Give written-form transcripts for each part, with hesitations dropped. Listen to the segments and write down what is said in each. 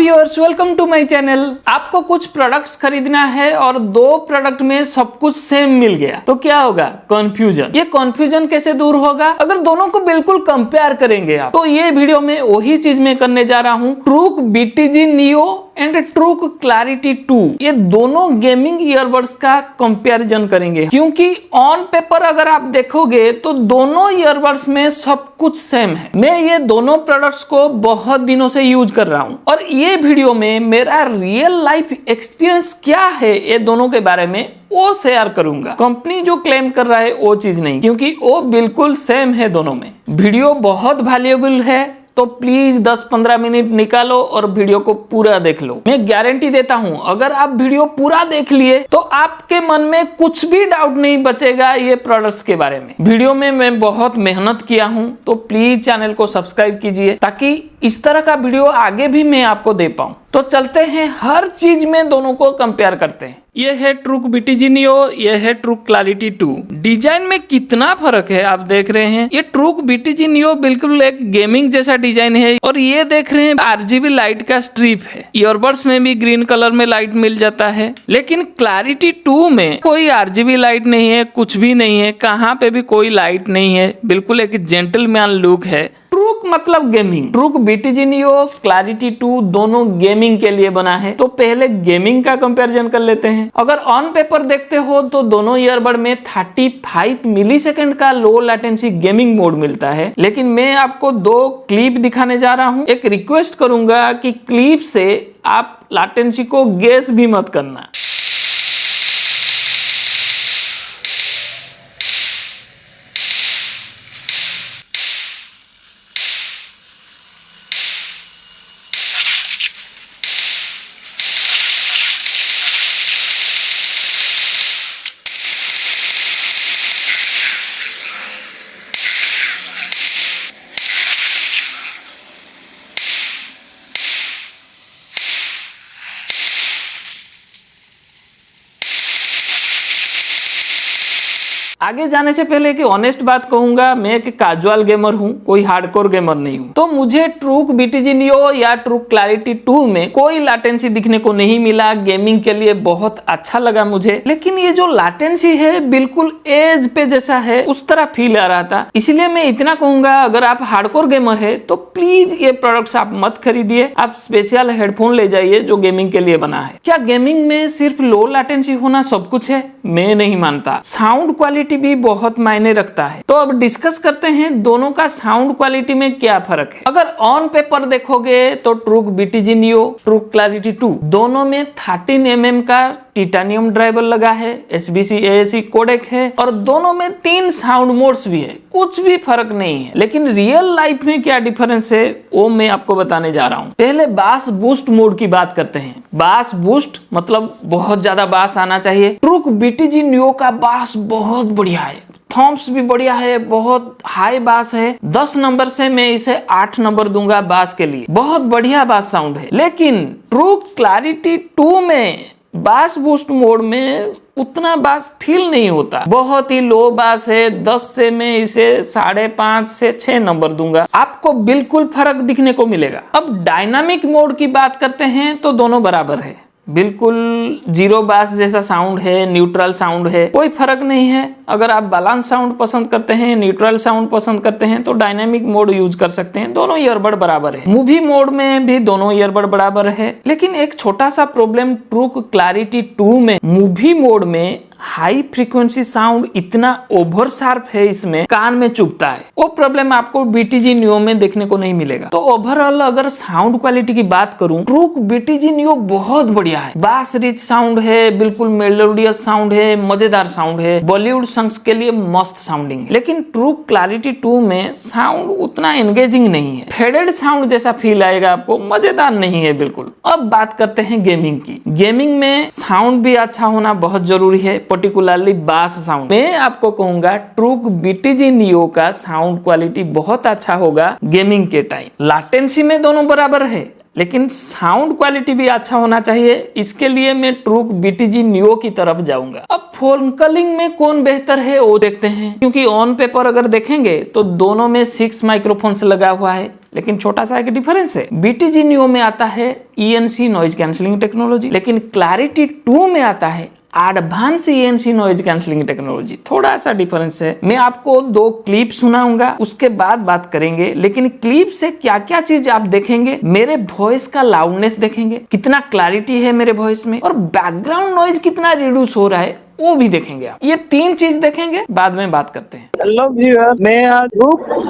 Viewers, welcome to my channel. आपको कुछ products खरीदना है और दो प्रोडक्ट में सब कुछ सेम मिल गया तो क्या होगा? कंफ्यूजन। ये कंफ्यूजन कैसे दूर होगा? अगर दोनों को बिल्कुल कंपेयर करेंगे आप, तो ये वीडियो में वही चीज मैं करने जा रहा हूँ। ट्रूक BTG नियो एंड ट्रूक क्लैरिटी 2, ये दोनों गेमिंग ईयरबड्स का कंपैरिजन करेंगे, क्योंकि ऑन पेपर अगर आप देखोगे तो दोनों ईयरबड्स में सब कुछ सेम है। मैं ये दोनों प्रोडक्ट्स को बहुत दिनों से यूज कर रहा हूँ और ये वीडियो में मेरा रियल लाइफ एक्सपीरियंस क्या है ये दोनों के बारे में वो शेयर करूंगा। कंपनी जो क्लेम कर रहा है वो चीज नहीं, क्योंकि वो बिल्कुल सेम है दोनों में। वीडियो बहुत वैल्यूएबल है, तो प्लीज 10-15 मिनट निकालो और वीडियो को पूरा देख लो। मैं गारंटी देता हूं, अगर आप वीडियो पूरा देख लिए तो आपके मन में कुछ भी डाउट नहीं बचेगा ये प्रोडक्ट्स के बारे में। वीडियो में मैं बहुत मेहनत किया हूं, तो प्लीज चैनल को सब्सक्राइब कीजिए ताकि इस तरह का वीडियो आगे भी मैं आपको दे पाऊं। तो चलते हैं, हर चीज में दोनों को कंपेयर करते हैं। ये है ट्रूक BTG नियो, ये है ट्रूक क्लैरिटी 2। डिजाइन में कितना फर्क है आप देख रहे हैं। ये ट्रूक BTG नियो बिल्कुल एक गेमिंग जैसा डिजाइन है और ये देख रहे हैं RGB लाइट का स्ट्रिप है। ईयरबड्स में भी ग्रीन कलर में लाइट मिल जाता है, लेकिन क्लैरिटी 2 में कोई RGB लाइट नहीं है, कुछ भी नहीं है, कहाँ पे भी कोई लाइट नहीं है, बिल्कुल एक जेंटलमैन लुक है। ट्रूक मतलब गेमिंग। ट्रूक BTG नियो, क्लैरिटी 2 दोनों गेमिंग के लिए बना है। तो पहले गेमिंग का कंपैरिजन कर लेते हैं। अगर ऑन पेपर देखते हो तो दोनों ईयरबड में 35 मिलीसेकंड का लो लैटेंसी गेमिंग मोड मिलता है, लेकिन मैं आपको दो क्लिप दिखाने जा रहा हूं। एक रिक्वेस्ट करूंगा कि क्लिप से आप लैटेंसी को गेस भी मत करना। आगे जाने से पहले एक ऑनेस्ट बात कहूंगा, मैं एक कैजुअल गेमर हूं, कोई हार्डकोर गेमर नहीं हूं। तो मुझे ट्रूक BTG नियो या ट्रूक क्लैरिटी 2 में कोई लैटेंसी दिखने को नहीं मिला। गेमिंग के लिए बहुत अच्छा लगा मुझे, लेकिन ये जो लैटेंसी है बिल्कुल एज पे जैसा है, उस तरह फील आ रहा था। इसलिए मैं इतना कहूंगा, अगर आप हार्डकोर गेमर है तो प्लीज ये प्रोडक्ट्स आप मत खरीदिए। आप स्पेशल हेडफोन ले जाइए जो गेमिंग के लिए बना है। क्या गेमिंग में सिर्फ लो लैटेंसी होना सब कुछ है? मैं नहीं मानता। साउंड क्वालिटी भी बहुत मायने रखता है। तो अब डिस्कस करते हैं दोनों का साउंड क्वालिटी में क्या फर्क है। अगर ऑन पेपर देखोगे तो ट्रूक BTG नियो, ट्रूक क्लैरिटी 2 दोनों में 13 mm का टाइटेनियम ड्राइवर लगा है, SBC AAC कोडेक है और दोनों में 3 साउंड मोड्स भी है। कुछ भी फर्क नहीं है, लेकिन रियल लाइफ में क्या डिफरेंस है वो मैं आपको बताने जा रहा हूँ। पहले बास बूस्ट मोड की बात करते हैं। बास बूस्ट मतलब बहुत ज्यादा बास आना चाहिए। ट्रूक BTG नियो का बास बहुत बढ़िया है, थॉम्स भी बढ़िया है, बहुत हाई बास है। 10 नंबर से मैं इसे 8 नंबर दूंगा बास के लिए। बहुत बढ़िया बास साउंड है। लेकिन ट्रूक क्लैरिटी 2 में बास बूस्ट मोड में उतना बास फील नहीं होता, बहुत ही लो बास है। 10 से मैं इसे 5.5 से 6 नंबर दूंगा। आपको बिल्कुल फर्क दिखने को मिलेगा। अब डायनामिक मोड की बात करते हैं तो दोनों बराबर है, बिल्कुल जीरो बास जैसा साउंड है, न्यूट्रल साउंड है, कोई फर्क नहीं है। अगर आप बैलेंस साउंड पसंद करते हैं, न्यूट्रल साउंड पसंद करते हैं तो डायनामिक मोड यूज कर सकते हैं। दोनों ईयरबड बराबर है। मूवी मोड में भी दोनों ईयरबड बराबर है, लेकिन एक छोटा सा प्रॉब्लम ट्रूक क्लैरिटी 2 में मूवी मोड में हाई फ्रीक्वेंसी साउंड इतना ओवर शार्प है, इसमें कान में चुभता है। वो प्रॉब्लम आपको BTG नियो में देखने को नहीं मिलेगा। तो ओवरऑल अगर साउंड क्वालिटी की बात करूं, ट्रूक BTG नियो बहुत बढ़िया है। बास रिच साउंड है, बिल्कुल मेलोडियस साउंड है, मजेदार साउंड है, बॉलीवुड सॉन्ग्स के लिए मस्त साउंडिंग है। लेकिन ट्रूक क्लैरिटी 2 में साउंड उतना एंगेजिंग नहीं है, फेडेड साउंड जैसा फील आएगा आपको, मजेदार नहीं है बिल्कुल। अब बात करते हैं गेमिंग की। गेमिंग में साउंड भी अच्छा होना बहुत जरूरी है, पर्टिकुलरली बास साउंड। मैं आपको कहूंगा ट्रूक BTG नियो का साउंड क्वालिटी बहुत अच्छा होगा गेमिंग के टाइम। लैटेंसी में दोनों बराबर है, लेकिन साउंड क्वालिटी भी अच्छा होना चाहिए। इसके लिए मैं ट्रूक BTG नियो की तरफ जाऊंगा। अब फोन कॉलिंग में कौन बेहतर है वो देखते हैं, क्योंकि ऑन पेपर अगर देखेंगे तो दोनों में 6 माइक्रोफोन्स लगा हुआ है, लेकिन छोटा सा एक डिफरेंस है। BTG Neo में आता है ENC नॉइज कैंसिलिंग टेक्नोलॉजी, लेकिन क्लैरिटी 2 में आता है advance ENC noise cancelling technology. थोड़ा सा डिफरेंस है। मैं आपको 2 क्लिप सुनाऊंगा, उसके बाद बात करेंगे। लेकिन क्लिप से क्या क्या चीज आप देखेंगे, मेरे वॉइस का लाउडनेस देखेंगे, कितना क्लैरिटी है मेरे वॉइस में, और बैकग्राउंड नॉइज कितना रिड्यूस हो रहा है वो भी देखेंगे। आप ये 3 चीज देखेंगे, बाद में बात करते हैं। हेलो व्यूअर, मैं आज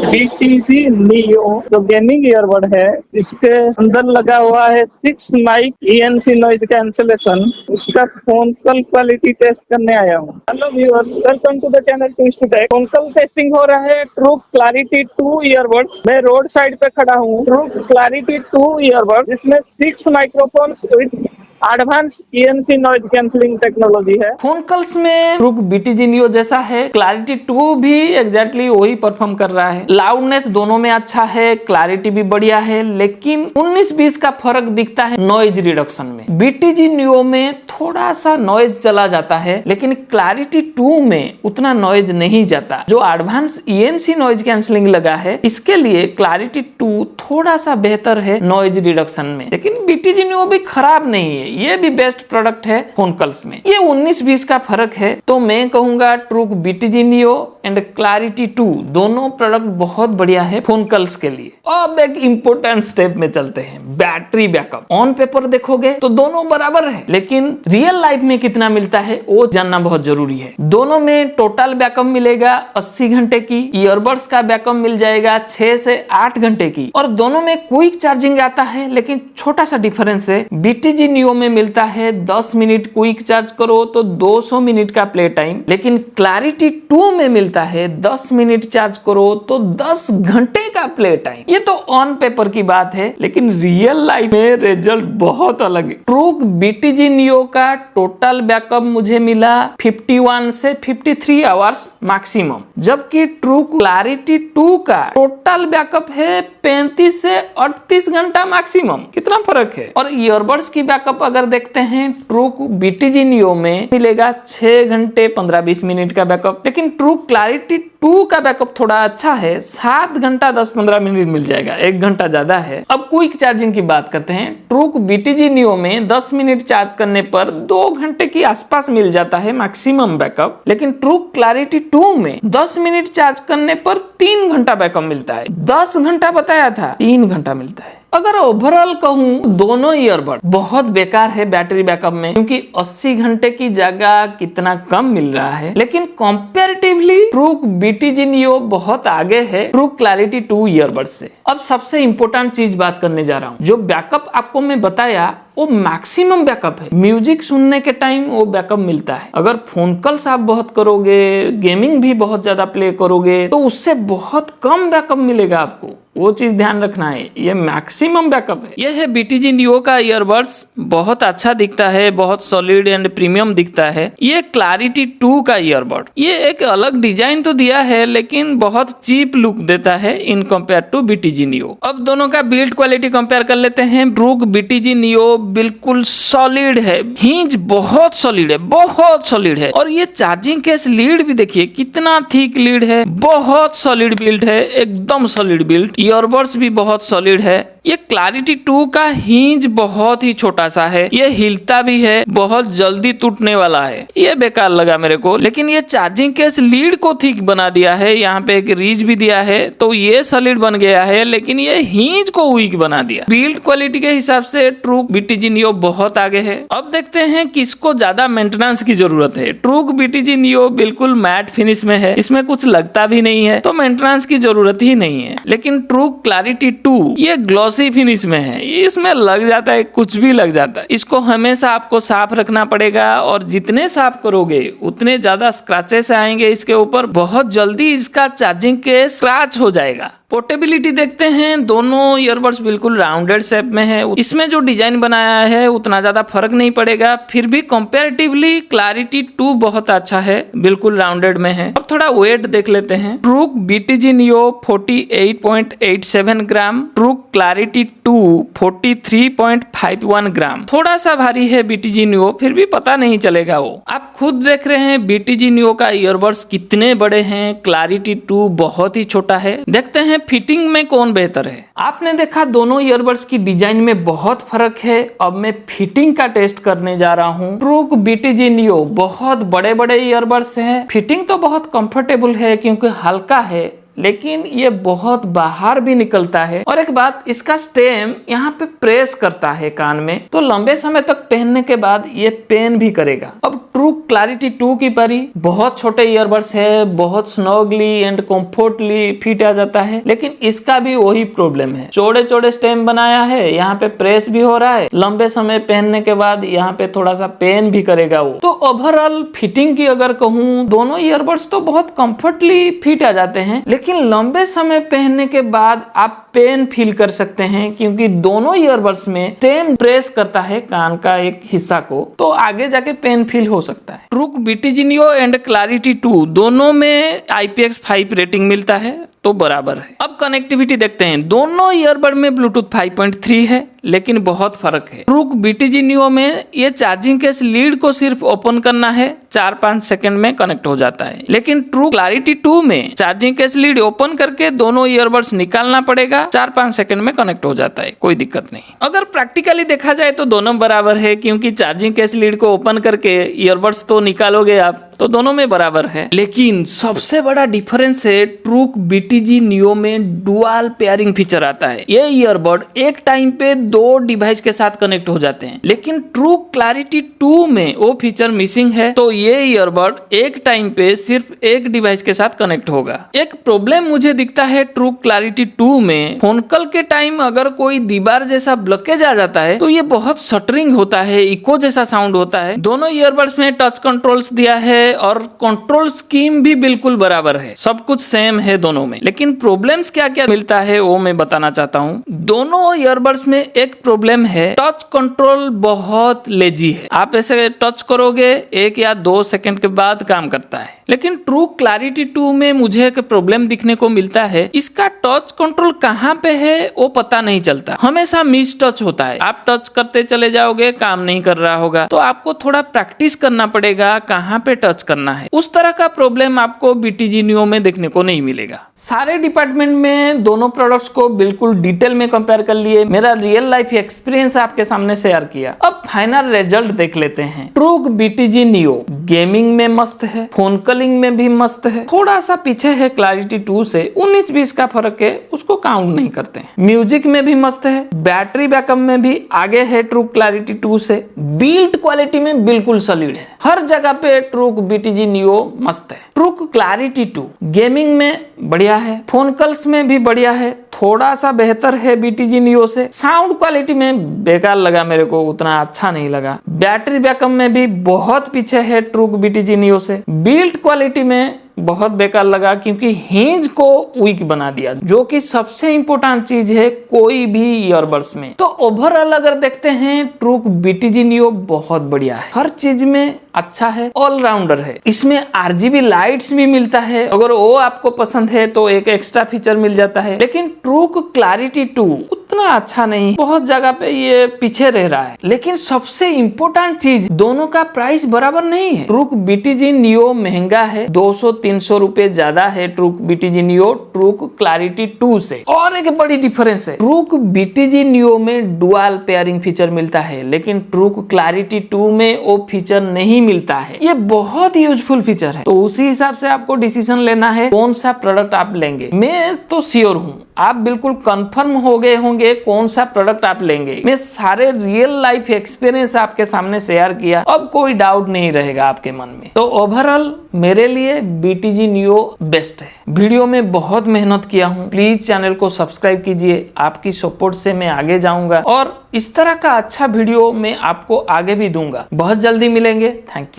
BTG Neo जो गेमिंग ईयरबड है, इसके अंदर लगा हुआ है 6 माइक ENC नॉइज कैंसिलेशन। इसका फोन कॉल क्वालिटी टेस्ट करने आया हूँ। Hello viewer, welcome to the channel twist tech. Phone call testing हो रहा है ट्रूक क्लैरिटी 2 ईयरबड। मैं रोड साइड पे खड़ा हूँ। ट्रूक क्लैरिटी 2 ईयरबड जिसमें 6 microphone with advance ENC noise cancelling technology है। फोन कॉल्स में ट्रूक BTG Neo जैसा है, क्लैरिटी 2 भी एग्जैक्टली वही परफॉर्म कर रहा है। लाउडनेस दोनों में अच्छा है, क्लैरिटी भी बढ़िया है, लेकिन 19-20 का फर्क दिखता है नॉइज रिडक्शन में। BTG Neo में थोड़ा सा नॉइज चला जाता है, लेकिन क्लैरिटी 2 में उतना नॉइज नहीं जाता। जो एडवांस ENC नॉइज कैंसिलिंग लगा है, इसके लिए क्लैरिटी 2 थोड़ा सा बेहतर है नॉइज रिडक्शन में, लेकिन BTG Neo भी खराब नहीं है। ये भी बेस्ट प्रोडक्ट है फोन कॉल्स में। ये 19-20 का फर्क है, तो मैं कहूंगा ट्रूक BTG Neo एंड क्लैरिटी 2 दोनों प्रोडक्ट बहुत बढ़िया है फोन कॉल्स के लिए। अब एक इंपॉर्टेंट स्टेप में चलते हैं, बैटरी बैकअप। ऑन पेपर देखोगे तो दोनों बराबर है, लेकिन रियल लाइफ में कितना मिलता है वो जानना बहुत जरूरी है। दोनों में टोटल बैकअप मिलेगा 80 घंटे की, ईयरबड्स का बैकअप मिल जाएगा 6 से 8 घंटे की, और दोनों में क्विक चार्जिंग आता है। लेकिन छोटा सा डिफरेंस है, BTG Neo में मिलता है 10 मिनट क्विक चार्ज करो तो 200 मिनट का प्ले टाइम, लेकिन क्लैरिटी 2 में मिलता है 10 मिनट चार्ज करो तो 10 घंटे का प्ले टाइम। ये तो ऑन पेपर की बात है, लेकिन रियल लाइफ में रिजल्ट बहुत अलग है। ट्रूक BTG Neo का टोटल बैकअप मुझे मिला 51 से 53 आवर्स मैक्सिमम, जबकि ट्रूक क्लैरिटी 2 का टोटल बैकअप है 35 से 38 घंटा मैक्सिमम। कितना फर्क है। और ईयरबड्स की बैकअप अगर देखते हैं, ट्रूक BTG Neo में मिलेगा 6 घंटे 15-20 मिनट का बैकअप, लेकिन ट्रूक क्लैरिटी 2 का बैकअप थोड़ा अच्छा है, 7 घंटा 10-15 मिनट मिल जाएगा, 1 घंटा ज्यादा है। अब क्विक चार्जिंग की बात करते हैं। ट्रूक BTG Neo में 10 मिनट चार्ज करने पर 2 घंटे के आसपास मिल जाता है मैक्सिमम बैकअप, लेकिन ट्रूक क्लैरिटी 2 में 10 मिनट चार्ज करने पर 3 घंटा बैकअप मिलता है। 10 घंटा बताया था, 3 घंटा मिलता है। अगर ओवरऑल कहूं, दोनों ईयरबड बहुत बेकार है बैटरी बैकअप में, क्योंकि 80 घंटे की जगह कितना कम मिल रहा है। लेकिन कंपैरेटिवली ट्रूक BTG Neo बहुत आगे है ट्रूक क्लैरिटी 2 ईयरबड से। अब सबसे इंपॉर्टेंट चीज बात करने जा रहा हूं। जो बैकअप आपको मैं बताया वो मैक्सिमम बैकअप है। म्यूजिक सुनने के टाइम वो बैकअप मिलता है। अगर फोन कॉल्स आप बहुत करोगे, गेमिंग भी बहुत ज्यादा प्ले करोगे, तो उससे बहुत कम बैकअप मिलेगा आपको। वो चीज ध्यान रखना है, ये मैक्सिमम बैकअप है। ये है BTG Neo का ईयरबड्स, बहुत अच्छा दिखता है, बहुत सॉलिड एंड प्रीमियम दिखता है। ये क्लैरिटी 2 का ईयरबड, ये एक अलग डिजाइन तो दिया है, लेकिन बहुत चीप लुक देता है in compare to BTG Neo। अब दोनों का बिल्ड क्वालिटी कंपेयर कर लेते हैं। ट्रूक BTG Neo बिल्कुल सॉलिड है, हिंज बहुत सॉलिड है, बहुत सॉलिड है। और ये चार्जिंग केस लीड भी देखिए कितना थिक लीड है, बहुत सॉलिड बिल्ड है, एकदम सॉलिड बिल्ड। ईयरबड्स भी बहुत सॉलिड है। ये क्लैरिटी 2 का हिंज बहुत ही छोटा सा है, ये हिलता भी है, बहुत जल्दी टूटने वाला है, ये बेकार लगा मेरे को। लेकिन ये चार्जिंग केस लीड को थिक बना दिया है, यहाँ पे एक रीच भी दिया है, तो ये सॉलिड बन गया है, लेकिन ये हिंज को वीक बना दिया। बिल्ड क्वालिटी के हिसाब से ट्रूक BTG Neo बहुत आगे है। अब देखते हैं किसको ज्यादा मेंटेनेंस की जरूरत है। ट्रूक BTG Neo बिल्कुल मैट फिनिश में है, इसमें कुछ लगता भी नहीं है, तो मेंटेनेंस की जरूरत ही नहीं है। लेकिन ट्रूक क्लैरिटी 2 ये ग्लॉसी फिनिश में है, इसमें लग जाता है, कुछ भी लग जाता है। इसको हमेशा आपको साफ रखना पड़ेगा, और जितने साफ करोगे उतने ज्यादा स्क्रैचेस आएंगे इसके ऊपर, बहुत जल्दी इसका चार्जिंग के स्क्रैच हो जाएगा। पोर्टेबिलिटी देखते हैं, दोनों ईयरबड्स बिल्कुल राउंडेड शेप में है। इसमें जो डिजाइन बनाया है उतना ज्यादा फर्क नहीं पड़ेगा, फिर भी कंपैरेटिवली क्लैरिटी 2 बहुत अच्छा है, बिल्कुल राउंडेड में है। अब थोड़ा वेट देख लेते हैं। ट्रूक BTG Neo 48.87 ग्राम, ट्रूक क्लैरिटी 2 43.51 ग्राम। थोड़ा सा भारी है BTG Neo, फिर भी पता नहीं चलेगा वो। आप खुद देख रहे हैं BTG Neo का ईयरबड्स कितने बड़े हैं, क्लैरिटी 2 बहुत ही छोटा है। देखते हैं हैं फिटिंग में कौन बेहतर है। आपने देखा दोनों ईयरबड्स की डिजाइन में बहुत फर्क है। अब मैं फिटिंग का टेस्ट करने जा रहा हूँ। ट्रूक BTG Neo बहुत बड़े बड़े ईयरबड्स हैं। फिटिंग तो बहुत कंफर्टेबल है क्योंकि हल्का है, लेकिन ये बहुत बाहर भी निकलता है। और एक बात, इसका स्टेम यहाँ पे प्रेस करता है कान में, तो लंबे समय तक पहनने के बाद ये पेन भी करेगा। अब ट्रूक क्लैरिटी 2 की परी बहुत छोटे ईयरबड्स है, बहुत स्नॉगली एंड कंफर्टली फिट आ जाता है, लेकिन इसका भी वही प्रॉब्लम है। चौड़े चौड़े स्टेम बनाया है, यहाँ पे प्रेस भी हो रहा है, लंबे समय पहनने के बाद यहाँ पे थोड़ा सा पेन भी करेगा वो। तो ओवरऑल फिटिंग की अगर कहूँ, दोनों ईयरबड्स तो बहुत कंफर्टली फिट आ जाते हैं, लेकिन लंबे समय पहनने के बाद आप पेन फील कर सकते हैं, क्योंकि दोनों ईयरबड्स में स्टेम प्रेस करता है कान का एक हिस्सा को, तो आगे जाके पेन फील हो सकता है। ट्रूक BTG Neo एंड क्लैरिटी 2 दोनों में IPX5 रेटिंग मिलता है, तो बराबर है। अब कनेक्टिविटी देखते हैं। दोनों ईयरबड में ब्लूटूथ 5.3 है, लेकिन बहुत फर्क है। ट्रूक BTG Neo में ये चार्जिंग केस लीड को सिर्फ ओपन करना है, 4-5 सेकंड में कनेक्ट हो जाता है, लेकिन ट्रूक क्लैरिटी 2 में चार्जिंग केस लीड ओपन करके दोनों ईयरबड्स निकालना पड़ेगा, 4-5 सेकंड में कनेक्ट हो जाता है, कोई दिक्कत नहीं। अगर प्रैक्टिकली देखा जाए तो दोनों बराबर है, क्योंकि चार्जिंग केस लीड को ओपन करके ईयरबड्स तो निकालोगे आप, तो दोनों में बराबर है। लेकिन सबसे बड़ा डिफरेंस है ट्रूक BTG Neo में डुअल पेयरिंग फीचर आता है। ये ईयरबड एक टाइम पे 2 डिवाइस के साथ कनेक्ट हो जाते हैं, लेकिन ट्रूक क्लैरिटी 2 में वो फीचर मिसिंग है, तो ये ईयरबड एक टाइम पे सिर्फ एक डिवाइस के साथ कनेक्ट होगा। एक प्रॉब्लम मुझे दिखता है ट्रूक क्लैरिटी 2 में, फोन कॉल के टाइम अगर कोई दीवार जैसा ब्लॉकेज आ जाता है तो ये बहुत शटरिंग होता है, इको जैसा साउंड होता है। दोनों ईयरबड्स में टच कंट्रोल्स दिया है और कंट्रोल स्कीम भी बिल्कुल बराबर है, सब कुछ सेम है दोनों में। लेकिन प्रॉब्लम्स क्या क्या मिलता है वो मैं बताना चाहता हूँ। दोनों ईयरबड्स में एक प्रॉब्लम है, टच कंट्रोल बहुत लेजी है। आप ऐसे टच करोगे 1 या 2 सेकंड के बाद काम करता है, लेकिन ट्रूक क्लैरिटी 2 में मुझे एक प्रॉब्लम दिखने को मिलता है, इसका टच कंट्रोल कहाँ पे है वो पता नहीं चलता, हमेशा मिस टच होता है। आप टच करते चले जाओगे, काम नहीं कर रहा होगा, तो आपको थोड़ा प्रैक्टिस करना पड़ेगा कहाँ पे टच करना है। उस तरह का प्रॉब्लम आपको BTG Neo में देखने को नहीं मिलेगा। सारे डिपार्टमेंट में दोनों प्रोडक्ट्स को बिल्कुल डिटेल में कंपेयर कर लिए, मेरा रियल लाइफ एक्सपीरियंस आपके सामने शेयर किया। अब फाइनल रिजल्ट देख लेते हैं। ट्रूक BTG Neo गेमिंग में मस्त है, फोन कॉलिंग में भी मस्त है, थोड़ा सा पीछे है क्लैरिटी 2 से, 19-20 का फर्क है, उसको काउंट नहीं करते हैं। म्यूजिक में भी मस्त है, बैटरी बैकअप में भी आगे है ट्रूक क्लैरिटी 2 से, बिल्ड क्वालिटी में बिल्कुल सॉलिड है, हर जगह पे ट्रूक BTG Neo मस्त है। ट्रूक क्लैरिटी 2 गेमिंग में बढ़िया है, फोन कॉल्स में भी बढ़िया है, थोड़ा सा बेहतर है BTG Neo से। साउंड क्वालिटी में बेकार लगा मेरे को, उतना अच्छा नहीं लगा। बैटरी बैकअप में भी बहुत पीछे है ट्रूक BTG Neo से। बिल्ड क्वालिटी में बहुत बेकार लगा, क्योंकि हिंज को वीक बना दिया, जो कि सबसे इंपॉर्टेंट चीज है कोई भी ईयरबड्स में। तो ओवरऑल अगर देखते हैं ट्रूक BTG Neo बहुत बढ़िया है, हर चीज में अच्छा है, ऑलराउंडर है। इसमें RGB लाइट्स भी मिलता है, अगर वो आपको पसंद है तो एक एक्स्ट्रा फीचर मिल जाता है। लेकिन ट्रूक क्लैरिटी 2 उतना अच्छा नहीं, बहुत जगह पे ये पीछे रह रहा है। लेकिन सबसे इंपॉर्टेंट चीज, दोनों का प्राइस बराबर नहीं है। ट्रूक BTG Neo महंगा है, 200-300 रुपए ज्यादा है ट्रूक BTG Neo ट्रूक क्लैरिटी 2 से। और एक बड़ी डिफरेंस है, ट्रूक BTG Neo में डुअल पेयरिंग फीचर मिलता है, लेकिन ट्रूक क्लैरिटी 2 में वो फीचर नहीं मिलता है। ये बहुत यूजफुल फीचर है, तो उसी हिसाब से आपको डिसीजन लेना है कौन सा प्रोडक्ट आप लेंगे। मैं तो श्योर हूँ आप बिल्कुल कंफर्म हो गए होंगे कौन सा प्रोडक्ट आप लेंगे। मैं सारे रियल लाइफ एक्सपीरियंस आपके सामने शेयर किया, अब कोई डाउट नहीं रहेगा आपके मन में। तो ओवरऑल मेरे लिए BTG Neo बेस्ट है। वीडियो में बहुत मेहनत किया हूँ, प्लीज चैनल को सब्सक्राइब कीजिए, आपकी सपोर्ट से मैं आगे जाऊंगा और इस तरह का अच्छा वीडियो मैं आपको आगे भी दूंगा। बहुत जल्दी मिलेंगे, थैंक यू।